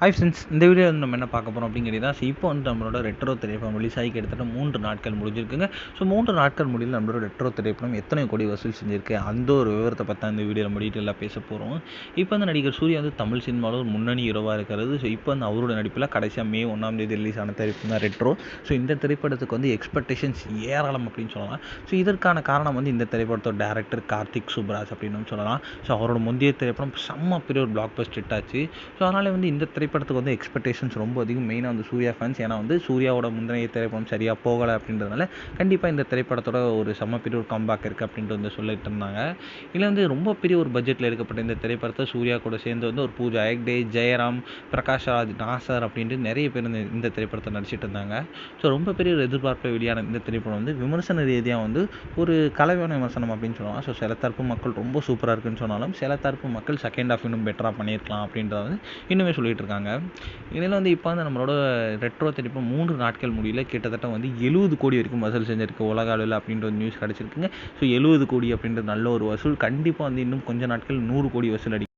Hi friends, இந்த video வந்து நம்ம என்ன பார்க்க போகிறோம் அப்படிங்கிறது தான். இப்போ வந்து நம்மளோட ரெட்ரோ திரைப்படம் ரிலீஸ் ஆகி கிட்டத்தட்ட 3 நாட்கள் முடிஞ்சிருக்குங்க. ஸோ 3 நாட்கள் முடியல நம்மளோட ரெட்ரோ திரைப்படம் எத்தனை கோடி வசூல் செஞ்சிருக்கு அந்த ஒரு விவரத்தை பற்றி இந்த வீடியோவில் நம்ம டீட்டெயிலாக பேச போகிறோம். இப்போ வந்து நடிகர் சூர்யா வந்து தமிழ் சினிமாவில் ஒரு முன்னணி ஹீரோவாக இருக்கிறது. ஸோ இப்போ வந்து அவரோட நடிப்பில் கடைசியாக மே 1 ரிலீஸ் ஆன திரைப்படம் தான் ரெட்ரோ. ஸோ இந்த திரைப்படத்துக்கு வந்து எக்ஸ்பெக்டேஷன்ஸ் ஏராளம் அப்படின்னு சொல்லலாம். ஸோ இதற்கான காரணம் வந்து இந்த திரைப்படத்தோட டேரக்டர் கார்த்திக் சுப்ராஜ் அப்படின்னு சொல்லலாம். ஸோ அவரோட முந்தைய திரைப்படம் செம்ம பெரிய ஒரு பிளாக் பஸ்டர் ஹிட் ஆச்சு. ஸோ அதனால் வந்து இந்த திரைப்படத்துக்கு வந்து எக்ஸ்பெக்டேஷன்ஸ் ரொம்ப அதிகம். மெயினாக வந்து சூர்யா ஃபேன்ஸ், ஏன்னா வந்து சூர்யாவோட முந்தைய திரைப்படம் சரியாக போகலை அப்படின்றதுனால கண்டிப்பாக இந்த திரைப்படத்தோட ஒரு செம்ம பெரிய ஒரு கம்பேக் இருக்குது அப்படின்ட்டு வந்து சொல்லிட்டு இருந்தாங்க. இதில் வந்து ரொம்ப பெரிய ஒரு பட்ஜெட்டில் எடுக்கப்பட்ட இந்த திரைப்படத்தை சூர்யா கூட சேர்ந்து வந்து ஒரு பூஜா ஹெக்டே, ஜெயராம், பிரகாஷ் ராஜ், நாசர் அப்படின்ட்டு நிறைய பேர் இந்த திரைப்படத்தை நடிச்சிட்டு இருந்தாங்க. ஸோ ரொம்ப பெரிய ஒரு எதிர்பார்ப்பு வெளியான இந்த திரைப்படம் வந்து விமர்சன ரீதியாக வந்து ஒரு கலவையான விமர்சனம் அப்படின்னு சொல்லலாம். ஸோ சில தரப்பு மக்கள் ரொம்ப சூப்பராக இருக்குன்னு சொன்னாலும் சில தரப்பு மக்கள் செகண்ட் ஹாஃப் இன்னும் பெட்டராக பண்ணியிருக்கலாம் அப்படின்றத வந்து இன்னுமே சொல்லிட்டு இருக்காங்க. இதில் வந்து இப்போ வந்து நம்மளோட ரெட்ரோ திரைப்படம் 3 நாட்கள் முடியல கிட்டத்தட்ட வந்து 70 கோடி வரைக்கும் வசூல் செஞ்சிருக்கு உலக அளவில் அப்படின்ற ஒரு நியூஸ் கிடச்சிருக்குங்க. ஸோ 70 கோடி அப்படின்றது நல்ல ஒரு வசூல். கண்டிப்பாக வந்து இன்னும் கொஞ்சம் நாட்கள் 100 கோடி வசூல் அடி